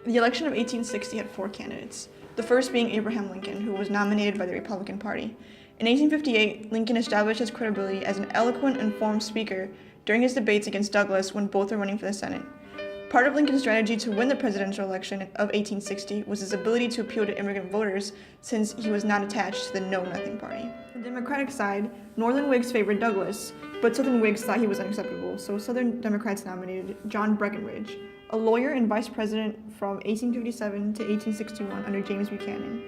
The election of 1860 had four candidates, the first being Abraham Lincoln, who was nominated by the Republican Party. In 1858, Lincoln established his credibility as an eloquent, informed speaker during his debates against Douglas when both were running for the Senate. Part of Lincoln's strategy to win the presidential election of 1860 was his ability to appeal to immigrant voters since he was not attached to the Know Nothing Party. On the Democratic side, Northern Whigs favored Douglas, but Southern Whigs thought he was unacceptable, so Southern Democrats nominated John Breckinridge, a lawyer and vice president from 1857 to 1861 under James Buchanan.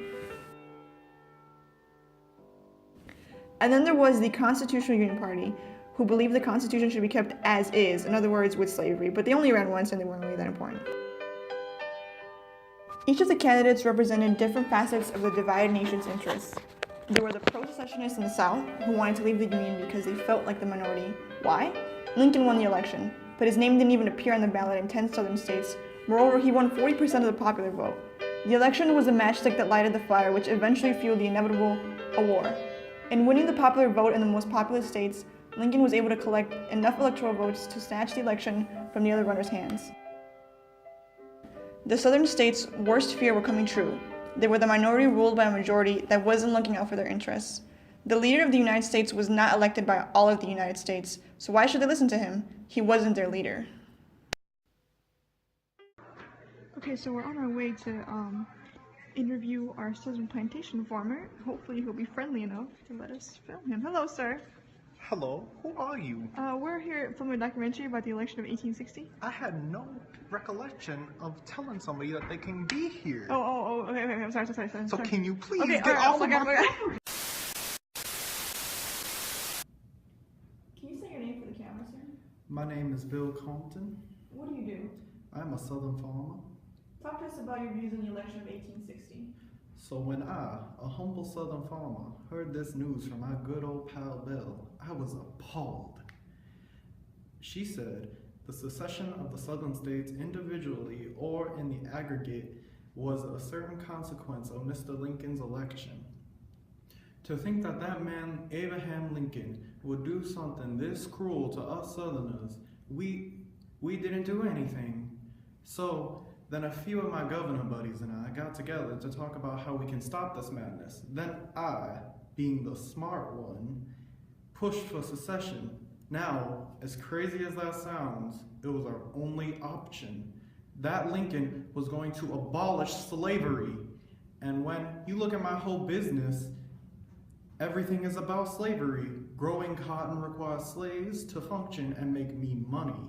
And then there was the Constitutional Union Party, who believed the Constitution should be kept as is, in other words, with slavery, but they only ran once and they weren't really that important. Each of the candidates represented different facets of the divided nation's interests. There were the pro-secessionists in the South, who wanted to leave the Union because they felt like the minority. Why? Lincoln won the election, but his name didn't even appear on the ballot in 10 southern states. Moreover, he won 40% of the popular vote. The election was the matchstick that lighted the fire, which eventually fueled the inevitable war. In winning the popular vote in the most populous states, Lincoln was able to collect enough electoral votes to snatch the election from the other runners' hands. The southern states' worst fear were coming true. They were the minority ruled by a majority that wasn't looking out for their interests. The leader of the United States was not elected by all of the United States, so why should they listen to him? He wasn't their leader. Okay, so we're on our way to interview our southern plantation farmer. Hopefully he'll be friendly enough to let us film him. Hello, sir. Hello, who are you? We're here filming a documentary about the election of 1860. I had no recollection of telling somebody that they can be here. Okay, I'm sorry. So can you please get off of my phone? Can you say your name for the camera, sir? My name is Bill Compton. What do you do? I'm a southern farmer. Talk to us about your views on the election of 1860. So when I, a humble southern farmer, heard this news from my good old pal Bill, I was appalled. She said the secession of the southern states individually or in the aggregate was a certain consequence of Mr. Lincoln's election. To think that that man, Abraham Lincoln, would do something this cruel to us southerners, we didn't do anything. So then a few of my governor buddies and I got together to talk about how we can stop this madness. Then I, being the smart one, pushed for secession. Now, as crazy as that sounds, it was our only option. That Lincoln was going to abolish slavery. And when you look at my whole business, everything is about slavery. Growing cotton requires slaves to function and make me money.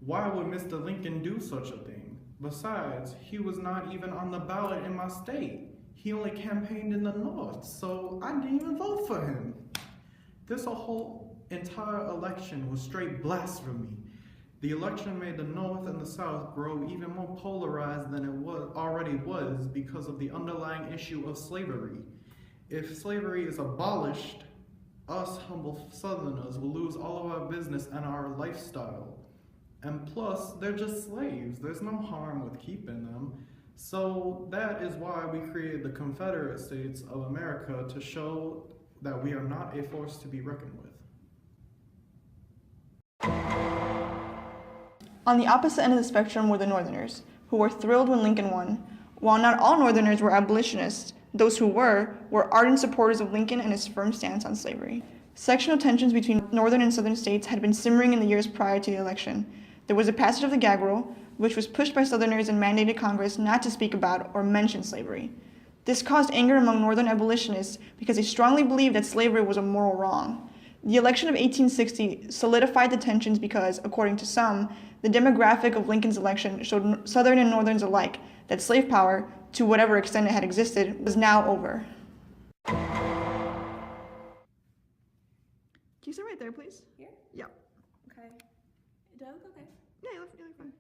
Why would Mr. Lincoln do such a thing? Besides, he was not even on the ballot in my state. He only campaigned in the North, so I didn't even vote for him. This whole entire election was straight blasphemy. The election made the North and the South grow even more polarized than it already was because of the underlying issue of slavery. If slavery is abolished, us humble Southerners will lose all of our business and our lifestyle. And plus, they're just slaves. There's no harm with keeping them. So that is why we created the Confederate States of America, to show that we are not a force to be reckoned with. On the opposite end of the spectrum were the Northerners, who were thrilled when Lincoln won. While not all Northerners were abolitionists, those who were ardent supporters of Lincoln and his firm stance on slavery. Sectional tensions between northern and southern states had been simmering in the years prior to the election. There was a passage of the gag rule, which was pushed by Southerners and mandated Congress not to speak about or mention slavery. This caused anger among Northern abolitionists because they strongly believed that slavery was a moral wrong. The election of 1860 solidified the tensions because, according to some, the demographic of Lincoln's election showed Southern and Northerns alike that slave power, to whatever extent it had existed, was now over. Can you sit right there, please? Here? Yeah. Okay. Do I look okay? Yeah, you look fine.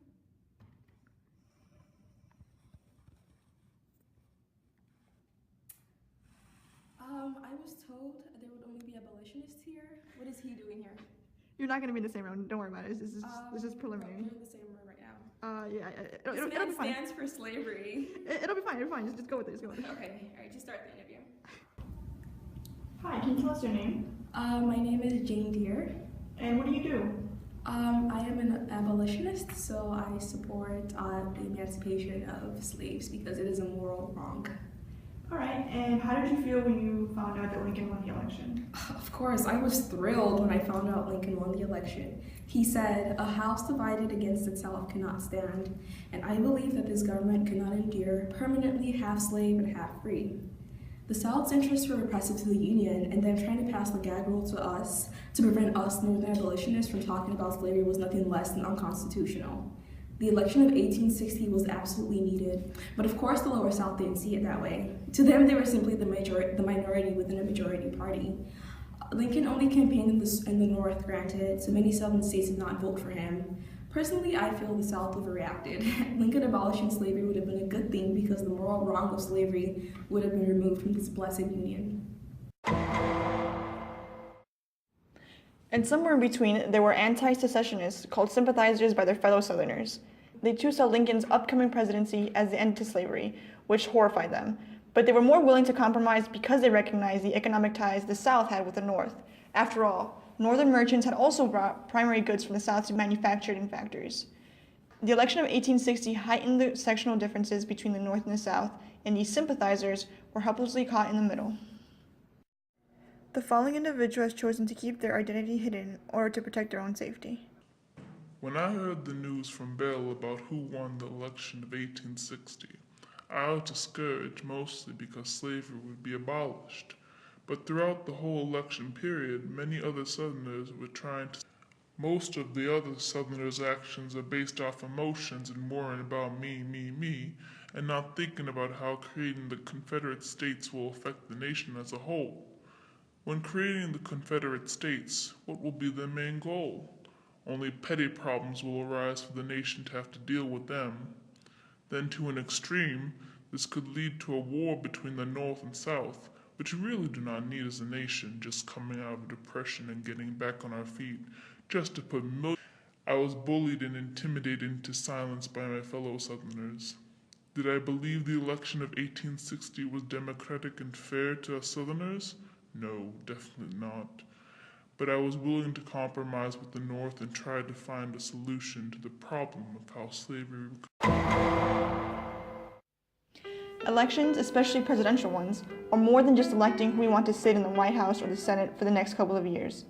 I was told there would only be abolitionists here. What is he doing here? You're not going to be in the same room. Don't worry about it. This is preliminary. We're in the same room right now. It'll be fine. Stands for slavery. It'll be fine. It'll be fine. Just go with it. Okay. All right. Just start the interview. Hi. Can you tell us your name? My name is Jane Deere. And what do you do? I am an abolitionist, so I support the emancipation of slaves because it is a moral wrong. All right, and how did you feel when you found out that Lincoln won the election? Of course, I was thrilled when I found out Lincoln won the election. He said, "A house divided against itself cannot stand," and I believe that this government cannot endure permanently half slave and half free. The South's interests were repressive to the Union, and them trying to pass the gag rule to us to prevent us Northern abolitionists from talking about slavery was nothing less than unconstitutional. The election of 1860 was absolutely needed, but of course the Lower South didn't see it that way. To them, they were simply the minority within a majority party. Lincoln only campaigned in the North, granted, so many Southern states did not vote for him. Personally, I feel the South overreacted. Lincoln abolishing slavery would have been a good thing because the moral wrong of slavery would have been removed from this blessed union. And somewhere in between, there were anti-secessionists called sympathizers by their fellow Southerners. They too saw Lincoln's upcoming presidency as the end to slavery, which horrified them. But they were more willing to compromise because they recognized the economic ties the South had with the North. After all, Northern merchants had also brought primary goods from the South to be manufactured in factories. The election of 1860 heightened the sectional differences between the North and the South, and these sympathizers were helplessly caught in the middle. The following individual has chosen to keep their identity hidden in order to protect their own safety. When I heard the news from Bell about who won the election of 1860, I was discouraged mostly because slavery would be abolished. But throughout the whole election period, many other Southerners were trying to. Most of the other Southerners' actions are based off emotions and worrying about me, and not thinking about how creating the Confederate States will affect the nation as a whole. When creating the Confederate States, what will be their main goal? Only petty problems will arise for the nation to have to deal with them. Then to an extreme, this could lead to a war between the North and South, which we really do not need as a nation, just coming out of depression and getting back on our feet, just to put millions. I was bullied and intimidated into silence by my fellow Southerners. Did I believe the election of 1860 was democratic and fair to us Southerners? No, definitely not. But I was willing to compromise with the North and try to find a solution to the problem of how slavery. Elections, especially presidential ones, are more than just electing who we want to sit in the White House or the Senate for the next couple of years.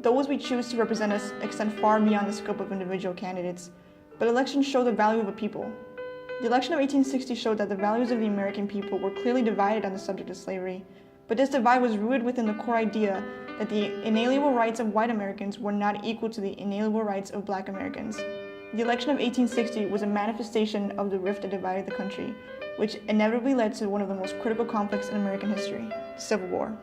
Those we choose to represent us extend far beyond the scope of individual candidates, but elections show the value of a people. The election of 1860 showed that the values of the American people were clearly divided on the subject of slavery, but this divide was rooted within the core idea that the inalienable rights of white Americans were not equal to the inalienable rights of black Americans. The election of 1860 was a manifestation of the rift that divided the country, which inevitably led to one of the most critical conflicts in American history, the Civil War.